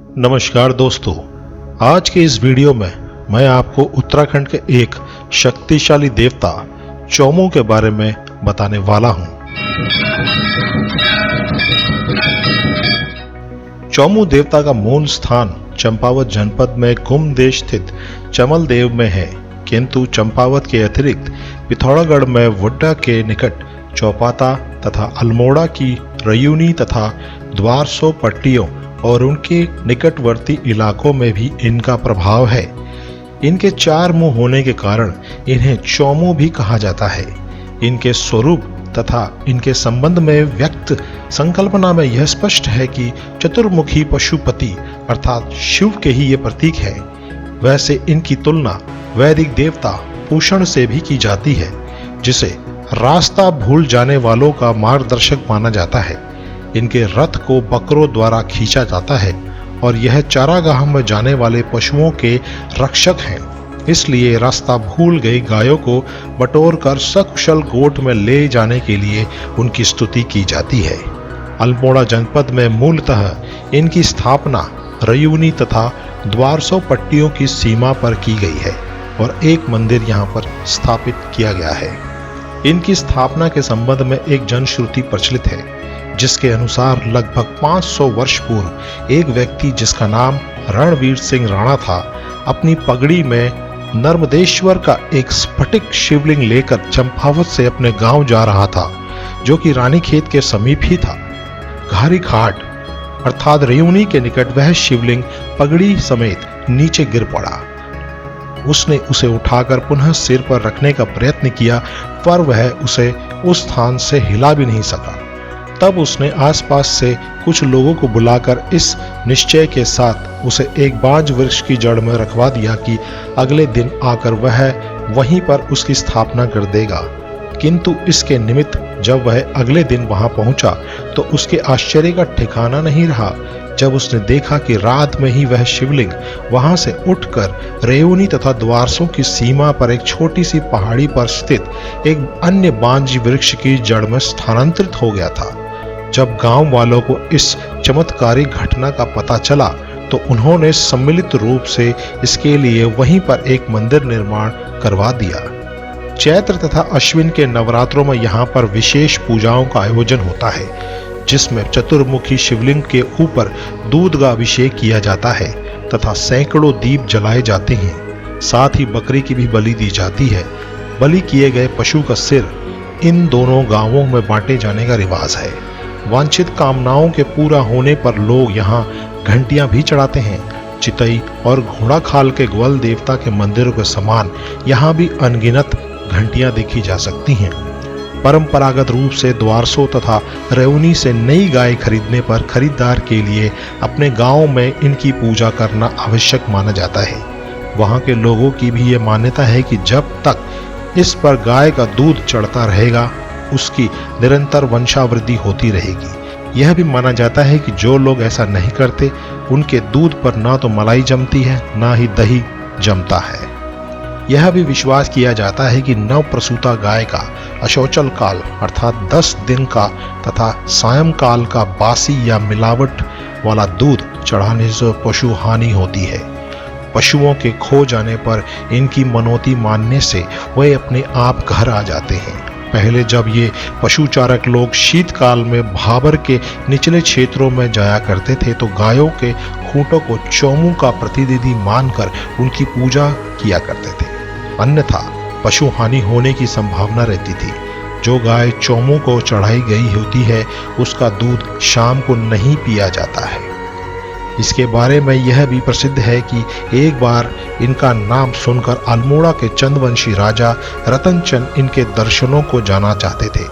नमस्कार दोस्तों, आज के इस वीडियो में मैं आपको उत्तराखंड के एक शक्तिशाली देवता चौमू के बारे में बताने वाला हूं। चौमू देवता का मूल स्थान चंपावत जनपद में गुम देश स्थित चमल देव में है, किंतु चंपावत के अतिरिक्त पिथौरागढ़ में वुड्डा के निकट चौपाता तथा अल्मोड़ा की रयूनी तथा द्वारसो पट्टियों और उनके निकटवर्ती इलाकों में भी इनका प्रभाव है। इनके चार मुंह होने के कारण इन्हें चौमू भी कहा जाता है। इनके स्वरूप तथा इनके संबंध में व्यक्त संकल्पना में यह स्पष्ट है कि चतुर्मुखी पशुपति अर्थात शिव के ही ये प्रतीक है। वैसे इनकी तुलना वैदिक देवता पूषण से भी की जाती है, जिसे रास्ता भूल जाने वालों का मार्गदर्शक माना जाता है। इनके रथ को बकरों द्वारा खींचा जाता है और यह चारागाह में जाने वाले पशुओं के रक्षक हैं। इसलिए रास्ता भूल गई गायों को बटोर कर सकुशल गोठ में ले जाने के लिए उनकी स्तुति की जाती है। अल्मोड़ा जनपद में मूलतः इनकी स्थापना रयूनी तथा द्वारसो पट्टियों की सीमा पर की गई है और एक मंदिर यहाँ पर स्थापित किया गया है। इनकी स्थापना के संबंध में एक जनश्रुति प्रचलित है, जिसके अनुसार लगभग 500 वर्ष पूर्व एक व्यक्ति जिसका नाम रणवीर सिंह राणा था, अपनी पगड़ी में नर्मदेश्वर का एक स्फटिक शिवलिंग लेकर चंपावत से अपने गांव जा रहा था, जो कि रानीखेत के समीप ही था। घारी घाट अर्थात रयूनी के निकट वह शिवलिंग पगड़ी समेत नीचे गिर पड़ा। उसने उसे उठाकर पुनः सिर पर रखने का प्रयत्न किया, पर वह उसे उस स्थान से हिला भी नहीं सका। तब उसने आसपास से कुछ लोगों को बुलाकर इस निश्चय के साथ उसे एक बांज वृक्ष की जड़ में रखवा दिया कि अगले दिन आकर वह वहीं पर उसकी स्थापना कर देगा। किंतु इसके निमित्त जब वह अगले दिन वहां पहुंचा तो उसके आश्चर्य का ठिकाना नहीं रहा, जब उसने देखा कि रात में ही वह शिवलिंग वहां से उठकर रेयूनी तथा द्वारसों की सीमा पर एक छोटी सी पहाड़ी पर स्थित एक अन्य बांज वृक्ष की जड़ में स्थानांतरित हो गया था। जब गांव वालों को इस चमत्कारी घटना का पता चला तो उन्होंने सम्मिलित रूप से इसके लिए वहीं पर एक मंदिर निर्माण करवा दिया। चैत्र तथा अश्विन के नवरात्रों में यहाँ पर विशेष पूजाओं का आयोजन होता है, जिसमें चतुर्मुखी शिवलिंग के ऊपर दूध का अभिषेक किया जाता है तथा सैकड़ों दीप जलाए जाते हैं। साथ ही बकरी की भी बलि दी जाती है। बलि किए गए पशु का सिर इन दोनों गांवों में बांटे जाने का रिवाज है। वांछित कामनाओं के पूरा होने पर लोग यहाँ घंटियां भी चढ़ाते हैं। चितई और घोड़ाखाल के ग्वल देवता के मंदिरों के समान यहाँ भी अनगिनत घंटियां देखी जा सकती हैं। परंपरागत रूप से द्वारसो तथा रेवनी से नई गाय खरीदने पर खरीदार के लिए अपने गांव में इनकी पूजा करना आवश्यक माना जाता है। वहां के लोगों की भी ये मान्यता है कि जब तक इस पर गाय का दूध चढ़ता रहेगा, उसकी निरंतर वंशावृद्धि होती रहेगी। यह भी माना जाता है कि जो लोग ऐसा नहीं करते, उनके दूध पर ना तो मलाई जमती है, ना ही दही जमता है। यह भी विश्वास किया जाता है कि नव प्रसूता गाय का अशौचल काल अर्थात 10 दिन का तथा सायंकाल का बासी या मिलावट वाला दूध चढ़ाने से पशु हानि होती है। पशुओं के खो जाने पर इनकी मनौती मानने से वे अपने आप घर आ जाते हैं। पहले जब ये पशुचारक लोग शीतकाल में भाबर के निचले क्षेत्रों में जाया करते थे तो गायों के खूंटों को चौमू का प्रतिनिधि मानकर उनकी पूजा किया करते थे, अन्यथा पशु हानि होने की संभावना रहती थी। जो गाय चौमू को चढ़ाई गई होती है उसका दूध शाम को नहीं पिया जाता है। इसके बारे में यह भी प्रसिद्ध है कि एक बार इनका नाम सुनकर अल्मोड़ा के चंदवंशी राजा रतनचंद इनके दर्शनों को जाना चाहते थे,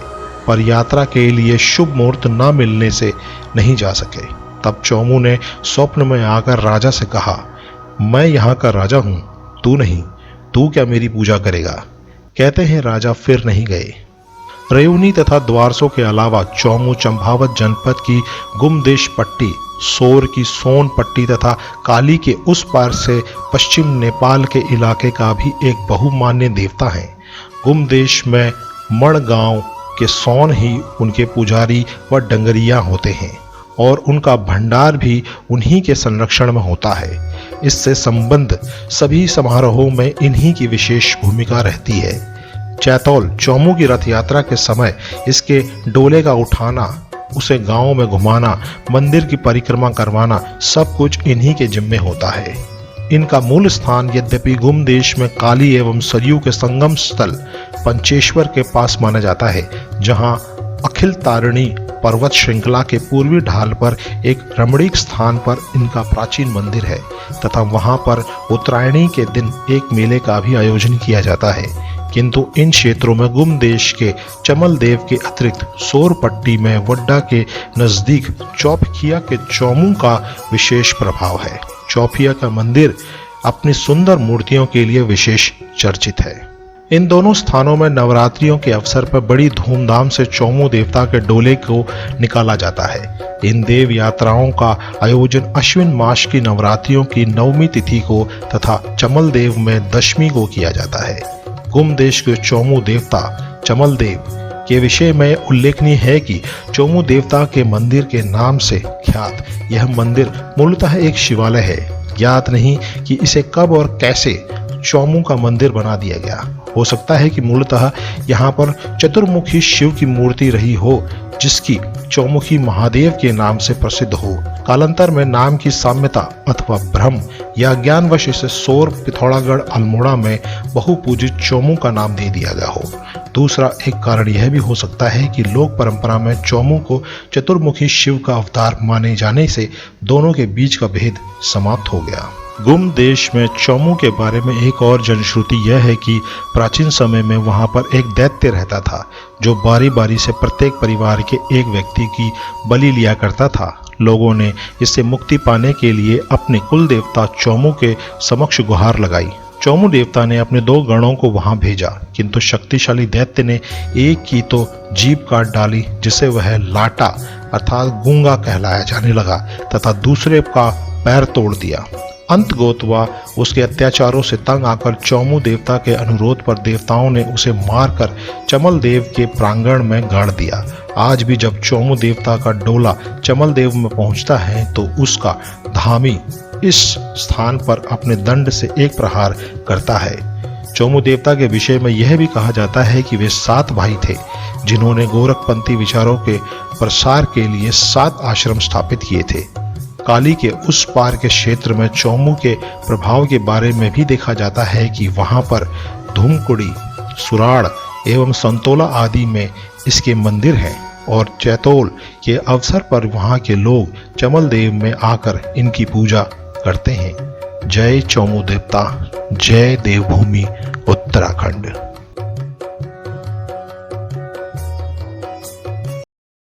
पर यात्रा के लिए शुभ मुहूर्त न मिलने से नहीं जा सके। तब चौमू ने स्वप्न में आकर राजा से कहा, मैं यहाँ का राजा हूँ, तू नहीं, तू क्या मेरी पूजा करेगा? कहते हैं राजा फिर नहीं गए। रेवनी तथा द्वारसों के अलावा चौमू चंपावत जनपद की गुमदेश पट्टी, सोर की सोन पट्टी तथा काली के उस पार से पश्चिम नेपाल के इलाके का भी एक बहुमान्य देवता है। गुमदेश में मण गांव के सोन ही उनके पुजारी व डंगरिया होते हैं और उनका भंडार भी उन्हीं के संरक्षण में होता है। इससे संबंध सभी समारोहों में इन्हीं की विशेष भूमिका रहती है। चैतौल चौमू की रथ यात्रा के समय इसके डोले का उठाना, उसे गांव में घुमाना, मंदिर की परिक्रमा करवाना, सब कुछ इन्हीं के जिम्मे होता है। इनका मूल स्थान यद्यपि गुम देश में काली एवं सरयू के संगम स्थल पंचेश्वर के पास माना जाता है, जहां अखिल तारिणी पर्वत श्रृंखला के पूर्वी ढाल पर एक रमणीक स्थान पर इनका प्राचीन मंदिर है तथा वहां पर उत्तरायणी के दिन एक मेले का भी आयोजन किया जाता है। किंतु इन क्षेत्रों में गुम देश के चमल देव के अतिरिक्त सोरपट्टी में वड्डा के नजदीक चौपखिया के चौमू का विशेष प्रभाव है। चौपिया का मंदिर अपनी सुंदर मूर्तियों के लिए विशेष चर्चित है। इन दोनों स्थानों में नवरात्रियों के अवसर पर बड़ी धूमधाम से चौमू देवता के डोले को निकाला जाता है। इन देव यात्राओं का आयोजन अश्विन मास की नवरात्रियों की 9वीं तिथि को तथा चमल देव में 10वीं को किया जाता है। गुम देश के चौमू देवता चमल देव के विषय में उल्लेखनीय है कि चौमू देवता के मंदिर के नाम से ख्यात यह मंदिर मूलतः एक शिवालय है। ज्ञात नहीं कि इसे कब और कैसे चौमू का मंदिर बना दिया गया। हो सकता है कि मूलतः यहाँ पर चतुर्मुखी शिव की मूर्ति रही हो, जिसकी चौमुखी महादेव के नाम से प्रसिद्ध हो। कालांतर में नाम की साम्यता अथवा भ्रम या ज्ञानवश इसे सोर पिथौरागढ़ अल्मोड़ा में बहुपूजित चौमू का नाम दे दिया गया हो। दूसरा एक कारण यह भी हो सकता है कि लोक परंपरा में चौमू को चतुर्मुखी शिव का अवतार माने जाने से दोनों के बीच का भेद समाप्त हो गया। गुम देश में चौमू के बारे में एक और जनश्रुति यह है कि प्राचीन समय में वहां पर एक दैत्य रहता था, जो बारी बारी से प्रत्येक परिवार के एक व्यक्ति की बलि लिया करता था। लोगों ने इससे मुक्ति पाने के लिए अपने कुल देवता चौमू के समक्ष गुहार लगाई। चौमू देवता ने अपने 2 गणों को वहां भेजा, किंतु शक्तिशाली दैत्य ने एक की तो जीभ काट डाली, जिसे वह लाटा अर्थात गूंगा कहलाया जाने लगा, तथा दूसरे का पैर तोड़ दिया। अंत गोतवा उसके अत्याचारों से तंग आकर चौमू देवता के अनुरोध पर देवताओं ने उसे मारकर चमल देव के प्रांगण में गाड़ दिया। आज भी जब चौमू देवता का डोला चमल देव में पहुंचता है तो उसका धामी इस स्थान पर अपने दंड से एक प्रहार करता है। चौमू देवता के विषय में यह भी कहा जाता है कि वे 7 भाई थे, जिन्होंने गोरखपंथी विचारों के प्रसार के लिए 7 आश्रम स्थापित किए थे। काली के उस पार के क्षेत्र में चौमू के प्रभाव के बारे में भी देखा जाता है कि वहां पर धूमकुड़ी, सुराड़ एवं संतोला आदि में इसके मंदिर हैं और चैतौल के अवसर पर वहां के लोग चमल देव में आकर इनकी पूजा करते हैं। जय चौमू देवता, जय देवभूमि उत्तराखंड।